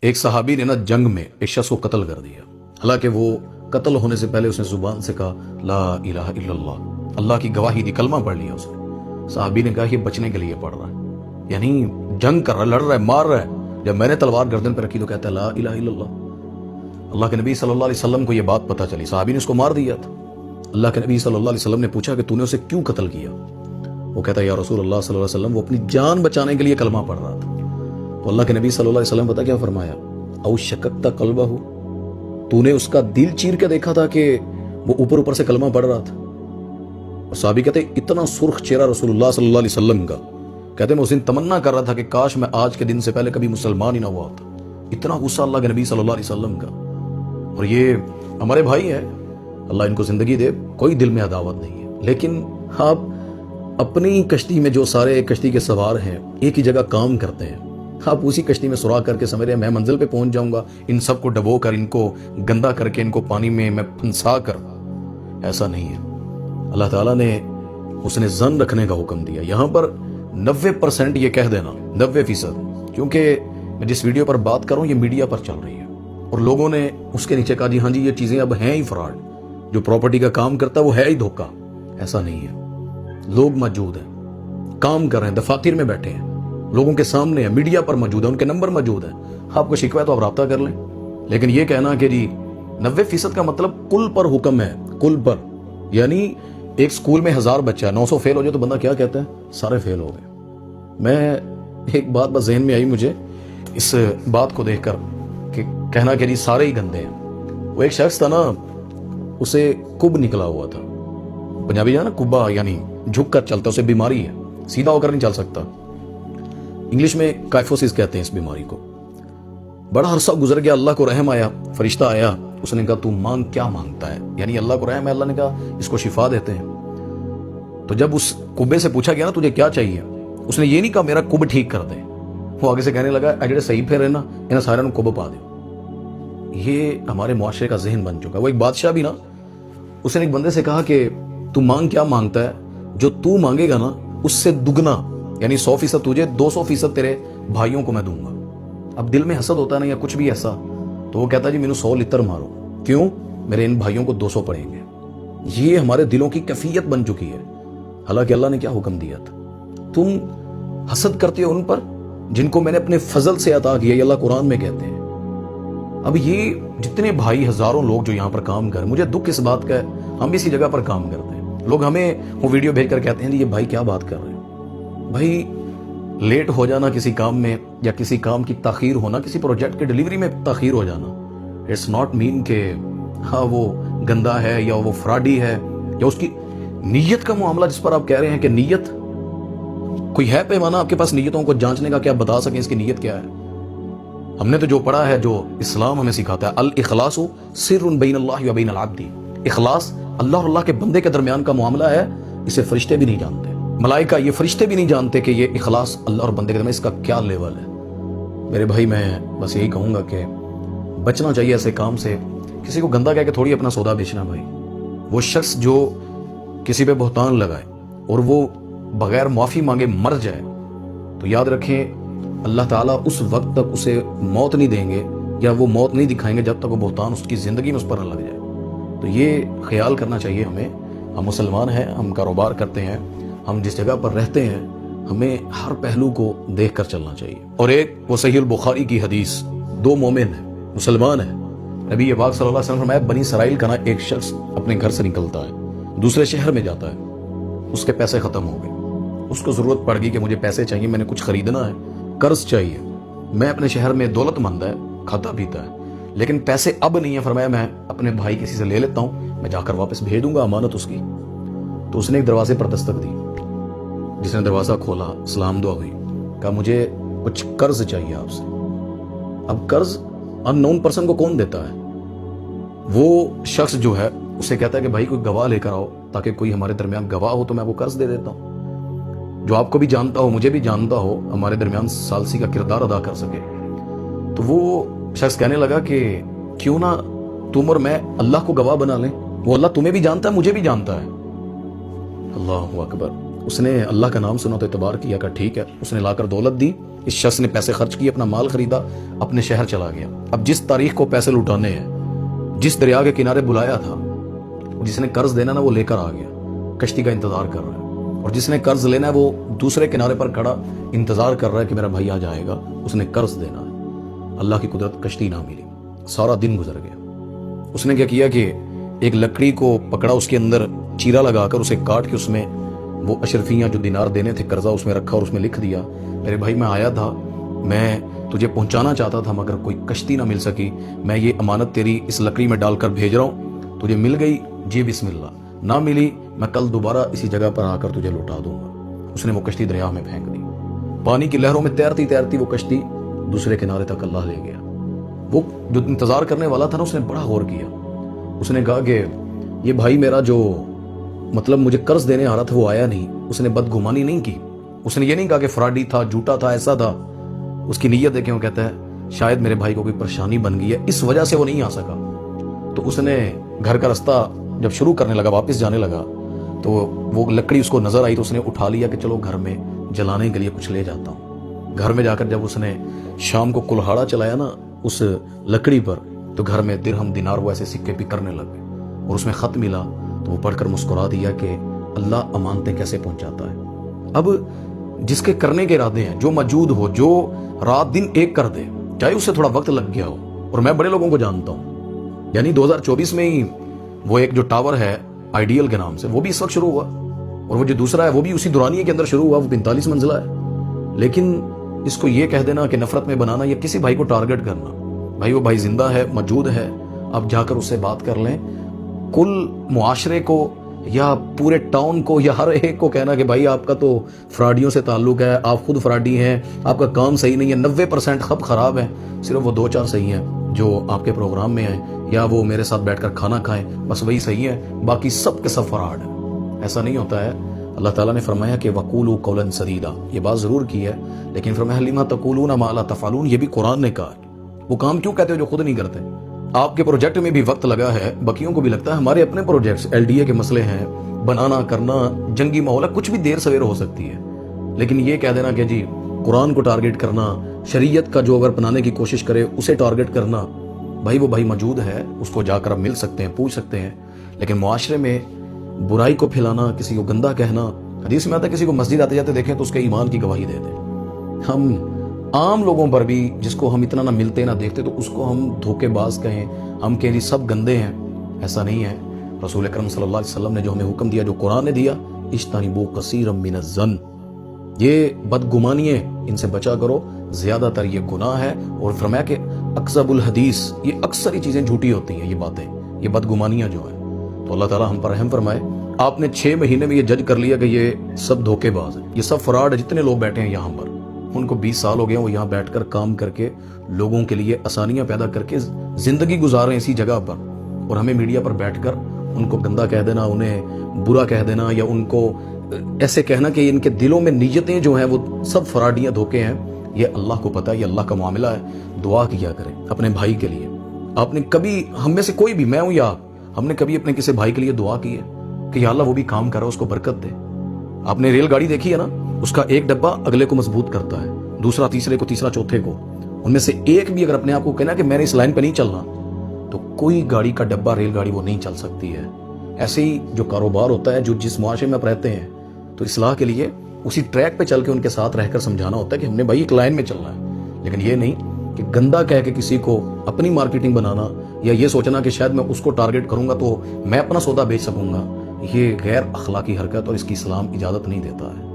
ایک صحابی نے نا جنگ میں ایک شخص کو قتل کر دیا، حالانکہ وہ قتل ہونے سے پہلے اس نے زبان سے کہا لا الہ الا اللہ، اللہ کی گواہی دی، کلمہ پڑھ لیا اس نے۔ صحابی نے کہا یہ بچنے کے لیے پڑھ رہا ہے، یعنی جنگ کر رہا ہے، لڑ رہا ہے، مار رہا ہے، جب میں نے تلوار گردن پہ رکھی تو کہتا ہے لا الہ الا اللہ۔ اللہ کے نبی صلی اللہ علیہ وسلم کو یہ بات پتہ چلی، صحابی نے اس کو مار دیا تھا۔ اللہ کے نبی صلی اللہ علیہ وسلم نے پوچھا کہ تو نے اسے کیوں قتل کیا؟ وہ کہتا ہے یا رسول اللہ صلی اللہ علیہ وسلم وہ اپنی جان بچانے کے لیے کلمہ پڑھ رہا تھا۔ تو اللہ کے نبی صلی اللہ علیہ وسلم پتہ کیا فرمایا؟ او شککت قلبہ، تو نے اس کا دل چیر کے دیکھا تھا کہ وہ اوپر اوپر سے کلمہ پڑھ رہا تھا؟ اور صحابی کہتے اتنا سرخ چہرہ رسول اللہ صلی اللہ علیہ وسلم کا، کہتے میں اس دن تمنا کر رہا تھا کہ کاش میں آج کے دن سے پہلے کبھی مسلمان ہی نہ ہوا ہوتا، اتنا غصہ اللہ کے نبی صلی اللہ علیہ وسلم کا۔ اور یہ ہمارے بھائی ہیں، اللہ ان کو زندگی دے، کوئی دل میں عداوت نہیں ہے، لیکن آپ اپنی کشتی میں جو سارے کشتی کے سوار ہیں ایک ہی جگہ کام کرتے ہیں، آپ اسی کشتی میں سوراخ کر کے سمجھ رہے ہیں میں منزل پہ پہنچ جاؤں گا، ان سب کو ڈبو کر، ان کو گندا کر کے، ان کو پانی میں پھنسا کر۔ ایسا نہیں ہے۔ اللہ تعالیٰ نے اس نے ظن رکھنے کا حکم دیا۔ یہاں پر 90% یہ کہہ دینا، 90%، کیونکہ میں جس ویڈیو پر بات کروں یہ میڈیا پر چل رہی ہے اور لوگوں نے اس کے نیچے کہا جی ہاں جی یہ چیزیں اب ہیں ہی فراڈ، جو پراپرٹی کا کام کرتا ہے وہ ہے ہی دھوکہ۔ ایسا نہیں ہے، لوگ موجود ہیں، کام کر رہے ہیں، دفاتر میں بیٹھے ہیں، لوگوں کے سامنے ہیں، میڈیا پر موجود ہیں، ان کے نمبر موجود ہیں، آپ کو شکوہ ہے تو آپ رابطہ کر لیں۔ لیکن یہ کہنا کہ جی 90% کا مطلب کل پر حکم ہے، کل پر، یعنی ایک سکول میں 1000 بچہ ہے، 900 فیل ہو جائے تو بندہ کیا کہتا ہے؟ سارے فیل ہو گئے۔ میں ایک بات بس ذہن میں آئی مجھے اس بات کو دیکھ کر کہ کہنا کہ جی سارے ہی گندے ہیں۔ وہ ایک شخص تھا نا، اسے کب نکلا ہوا تھا، پنجابی ہے نا کبا، یعنی جھک کر چلتا، اسے بیماری ہے، سیدھا ہو کر نہیں چل سکتا، انگلش میں کائفوسس کہتے ہیں اس بیماری کو۔ بڑا عرصہ گزر گیا، اللہ کو رحم آیا، فرشتہ آیا، اس نے کہا تو مانگ، کیا مانگتا ہے؟ یعنی اللہ کو رحم ہے، اللہ نے کہا اس کو شفا دیتے ہیں۔ تو جب اس کبے سے پوچھا گیا نا تجھے کیا چاہیے، اس نے یہ نہیں کہا میرا کب ٹھیک کر دے، وہ آگے سے کہنے لگا اے جڑے صحیح پھر نا انہیں سارے کب پا دے۔ یہ ہمارے معاشرے کا ذہن بن چکا ہے۔ وہ ایک بادشاہ بھی نا، اس نے ایک بندے سے کہا کہ تو مانگ، کیا مانگتا ہے؟ جو تو مانگے گا نا اس سے دگنا، یعنی 100% تجھے، 200% تیرے بھائیوں کو میں دوں گا۔ اب دل میں حسد ہوتا ہے نا یا کچھ بھی ایسا، تو وہ کہتا ہے جی مینوں 100 لتر مارو، کیوں؟ میرے ان بھائیوں کو 200 پڑیں گے۔ یہ ہمارے دلوں کی کیفیت بن چکی ہے۔ حالانکہ اللہ نے کیا حکم دیا تھا؟ تم حسد کرتے ہو ان پر جن کو میں نے اپنے فضل سے عطا کیا، یہ اللہ قرآن میں کہتے ہیں۔ اب یہ جتنے بھائی، ہزاروں لوگ جو یہاں پر کام کر، مجھے دکھ اس بات کا ہے، ہم بھی اسی جگہ پر کام کرتے ہیں، لوگ ہمیں وہ ویڈیو بھیج کر کہتے ہیں یہ بھائی کیا بات کر رہے ہیں۔ بھائی لیٹ ہو جانا کسی کام میں، یا کسی کام کی تاخیر ہونا، کسی پروجیکٹ کی ڈیلیوری میں تاخیر ہو جانا، اٹس ناٹ مین کہ ہاں وہ گندا ہے یا وہ فراڈی ہے، یا اس کی نیت کا معاملہ جس پر آپ کہہ رہے ہیں کہ نیت، کوئی ہے پیمانہ آپ کے پاس نیتوں کو جانچنے کا کہ آپ بتا سکیں اس کی نیت کیا ہے؟ ہم نے تو جو پڑھا ہے، جو اسلام ہمیں سکھاتا ہے، الاخلاص سر بین اللہ و بین العبد، اخلاص اللہ اور اللہ کے بندے کے درمیان کا معاملہ ہے، اسے فرشتے بھی نہیں جانتے، ملائکہ، یہ فرشتے بھی نہیں جانتے کہ یہ اخلاص اللہ اور بندے کے درمیان اس کا کیا لیول ہے۔ میرے بھائی میں بس یہی کہوں گا کہ بچنا چاہیے ایسے کام سے، کسی کو گندا کہہ کے تھوڑی اپنا سودا بیچنا۔ بھائی وہ شخص جو کسی پہ بہتان لگائے اور وہ بغیر معافی مانگے مر جائے، تو یاد رکھیں اللہ تعالیٰ اس وقت تک اسے موت نہیں دیں گے، یا وہ موت نہیں دکھائیں گے جب تک وہ بہتان اس کی زندگی میں اس پر نہ لگ جائے۔ تو یہ خیال کرنا چاہیے ہمیں۔ ہم مسلمان ہیں، ہم کاروبار کرتے ہیں، ہم جس جگہ پر رہتے ہیں، ہمیں ہر پہلو کو دیکھ کر چلنا چاہیے۔ اور ایک وہ صحیح البخاری کی حدیث، دو مومن ہیں، مسلمان ہیں، نبی پاک صلی اللہ علیہ وسلم فرمایا بنی اسرائیل کا نا ایک شخص اپنے گھر سے نکلتا ہے، دوسرے شہر میں جاتا ہے، اس کے پیسے ختم ہو گئے، اس کو ضرورت پڑ گئی کہ مجھے پیسے چاہیے، میں نے کچھ خریدنا ہے، قرض چاہیے، میں اپنے شہر میں دولت مند ہے، کھاتا پیتا ہے، لیکن پیسے اب نہیں ہیں، فرمایا میں اپنے بھائی کسی سے لے لیتا ہوں، میں جا کر واپس بھیج دوں گا، امانت اس کی۔ تو اس نے ایک دروازے پر دستک دی، جس نے دروازہ کھولا، سلام دعا ہوئی، کہا مجھے کچھ قرض چاہیے آپ سے۔ اب قرض ان نون پرسن کو کون دیتا ہے؟ وہ شخص جو ہے اسے کہتا ہے کہ بھائی کوئی گواہ لے کر آؤ، تاکہ کوئی ہمارے درمیان گواہ ہو تو میں وہ قرض دے دیتا ہوں، جو آپ کو بھی جانتا ہو، مجھے بھی جانتا ہو، ہمارے درمیان ثالثی کا کردار ادا کر سکے۔ تو وہ شخص کہنے لگا کہ کیوں نہ تم اور میں اللہ کو گواہ بنا لیں، وہ اللہ تمہیں بھی جانتا ہے، مجھے بھی جانتا ہے۔ اللہ اکبر۔ اس نے اللہ کا نام سنا تو اعتبار کیا کہ ٹھیک ہے، اس نے لا کر دولت دی، اس شخص نے پیسے خرچ کیے، اپنا مال خریدا، اپنے شہر چلا گیا۔ اب جس تاریخ کو پیسے لٹانے ہیں، جس دریا کے کنارے بلایا تھا، جس نے قرض دینا نا وہ لے کر آ گیا، کشتی کا انتظار کر رہا ہے، اور جس نے قرض لینا ہے وہ دوسرے کنارے پر کھڑا انتظار کر رہا ہے کہ میرا بھائی آ جائے گا، اس نے قرض دینا ہے۔ اللہ کی قدرت، کشتی نہ ملی، سارا دن گزر گیا۔ اس نے کیا کیا کہ ایک لکڑی کو پکڑا، اس کے اندر چیرا لگا کر اسے کاٹ کے اس میں وہ اشرفیاں جو دینار دینے تھے قرضہ اس میں رکھا، اور اس میں لکھ دیا، میرے بھائی میں آیا تھا، میں تجھے پہنچانا چاہتا تھا مگر کوئی کشتی نہ مل سکی، میں یہ امانت تیری اس لکڑی میں ڈال کر بھیج رہا ہوں، تجھے مل گئی جی بسم اللہ، نہ ملی میں کل دوبارہ اسی جگہ پر آ کر تجھے لوٹا دوں گا۔ اس نے وہ کشتی دریا میں پھینک دی، پانی کی لہروں میں تیرتی تیرتی وہ کشتی دوسرے کنارے تک اللہ لے گیا۔ وہ جو انتظار کرنے والا تھا نا، اس نے بڑا غور کیا، اس نے کہا کہ یہ بھائی میرا جو مطلب مجھے قرض دینے آ رہا تھا وہ آیا نہیں۔ اس نے بدگمانی نہیں کی، اس نے یہ نہیں کہا کہ فراڈی تھا، جھوٹا تھا، ایسا تھا۔ اس کی نیت دیکھیں، وہ کہتا ہے شاید میرے بھائی کو کوئی پریشانی بن گئی ہے، اس وجہ سے وہ نہیں آ سکا۔ تو اس نے گھر کا رستہ جب شروع کرنے لگا، واپس جانے لگا، تو وہ لکڑی اس کو نظر آئی تو اس نے اٹھا لیا کہ چلو گھر میں جلانے کے لیے کچھ لے جاتا ہوں۔ گھر میں جا کر جب اس نے شام کو کلہاڑا چلایا نا اس لکڑی پر، تو گھر میں درہم دینار وہ ایسے سکے بکھرنے لگ گئے، اور اس میں خط ملا تو وہ پڑھ کر مسکرا دیا کہ اللہ امانتیں کیسے پہنچاتا ہے۔ اب جس کے کرنے کے ارادے ہیں، جو موجود ہو، جو رات دن ایک کر دے، چاہے اس سے تھوڑا وقت لگ گیا ہو، اور میں بڑے لوگوں کو جانتا ہوں، یعنی 2024 میں ہی وہ ایک جو ٹاور ہے آئیڈیل کے نام سے، وہ بھی اس وقت شروع ہوا، اور وہ جو دوسرا ہے وہ بھی اسی دورانیے کے اندر شروع ہوا، وہ 45 منزلہ ہے۔ لیکن اس کو یہ کہہ دینا کہ نفرت میں بنانا یا کسی بھائی کو ٹارگٹ کرنا، بھائی وہ بھائی زندہ ہے، موجود ہے، اب جا کر اس سے بات کر لیں۔ کل معاشرے کو یا پورے ٹاؤن کو یا ہر ایک کو کہنا کہ بھائی آپ کا تو فراڈیوں سے تعلق ہے، آپ خود فراڈی ہیں، آپ کا کام صحیح نہیں ہے، 90% خب خراب ہے، صرف وہ 2-4 صحیح ہیں جو آپ کے پروگرام میں ہیں یا وہ میرے ساتھ بیٹھ کر کھانا کھائیں، بس وہی صحیح ہے، باقی سب کے سب فراڈ ہیں۔ ایسا نہیں ہوتا ہے۔ اللہ تعالیٰ نے فرمایا کہ وَقُولُوا قَوْلًا سَدِيدًا، یہ بات ضرور کی ہے، لیکن فرمایا لِمَا تَقُولُونَ مَا لَا تَفْعَلُونَ، یہ بھی قرآن نے کہا ہے۔ وہ کام کیوں کہتے ہو جو خود نہیں کرتے؟ آپ کے پروجیکٹ میں بھی وقت لگا ہے، بقیوں کو بھی لگتا ہے، ہمارے اپنے پروجیکٹس LDA کے مسئلے ہیں، بنانا کرنا، جنگی ماحول ہے، کچھ بھی دیر سویر ہو سکتی ہے، لیکن یہ کہہ دینا کہ جی قرآن کو ٹارگٹ کرنا، شریعت کا جو اگر اپنانے کی کوشش کرے اسے ٹارگٹ کرنا، بھائی وہ بھائی موجود ہے، اس کو جا کر آپ مل سکتے ہیں، پوچھ سکتے ہیں، لیکن معاشرے میں برائی کو پھیلانا، کسی کو گندا کہنا، حدیث میں آتا ہے کسی کو مسجد آتے جاتے دیکھیں تو اس کے ایمان کی گواہی دے دیں۔ ہم عام لوگوں پر بھی جس کو ہم اتنا نہ ملتے نہ دیکھتے تو اس کو ہم دھوکے باز کہیں، ہم کہیں سب گندے ہیں، ایسا نہیں ہے۔ رسول اکرم صلی اللہ علیہ وسلم نے جو ہمیں حکم دیا، جو قرآن نے دیا، اجتنبوا کثیرا من الظن، یہ بدگمانی ہے، ان سے بچا کرو، زیادہ تر یہ گناہ ہے۔ اور فرمایا کہ اکذب الحدیث، یہ اکثر ہی چیزیں جھوٹی ہوتی ہیں، یہ باتیں، یہ بدگمانیاں جو ہیں۔ تو اللہ تعالیٰ ہم پر رحم فرمائے۔ آپ نے 6 مہینے میں یہ جج کر لیا کہ یہ سب دھوکے باز ہیں، یہ سب فراڈ ہے، جتنے لوگ بیٹھے ہیں یہاں پر، ان کو 20 سال ہو گئے، وہ یہاں بیٹھ کر کام کر کے لوگوں کے لیے آسانیاں پیدا کر کے زندگی گزار رہے ہیں اسی جگہ پر، اور ہمیں میڈیا پر بیٹھ کر ان کو گندا کہہ دینا، انہیں برا کہہ دینا، یا ان کو ایسے کہنا کہ ان کے دلوں میں نیتیں جو ہیں وہ سب فراڈیاں، دھوکے ہیں، یہ اللہ کو پتہ ہے، یہ اللہ کا معاملہ ہے۔ دعا کیا کریں اپنے بھائی کے لیے۔ آپ نے کبھی، ہم میں سے کوئی بھی، میں ہوں یا آپ، ہم نے کبھی اپنے کسی بھائی کے لیے دعا کی ہے کہ یا اللہ وہ بھی کام کر رہا ہے، اس کو برکت دے؟ آپ نے ریل گاڑی دیکھی ہے نا، اس کا ایک ڈبہ اگلے کو مضبوط کرتا ہے، دوسرا تیسرے کو، تیسرا چوتھے کو۔ ان میں سے ایک بھی اگر اپنے آپ کو کہنا کہ میں نے اس لائن پہ نہیں چلنا، تو کوئی گاڑی کا ڈبہ، ریل گاڑی وہ نہیں چل سکتی ہے۔ ایسے ہی جو کاروبار ہوتا ہے، جو جس معاشرے میں آپ رہتے ہیں، تو اصلاح کے لیے اسی ٹریک پہ چل کے ان کے ساتھ رہ کر سمجھانا ہوتا ہے کہ ہم نے بھائی ایک لائن میں چلنا ہے، لیکن یہ نہیں کہ گندا کہہ کے کسی کو اپنی مارکیٹنگ بنانا، یا یہ سوچنا کہ شاید میں اس کو ٹارگٹ کروں گا تو میں اپنا سودا بیچ سکوں گا۔ یہ غیر اخلاقی حرکت اور اس کی اسلام اجازت نہیں دیتا ہے۔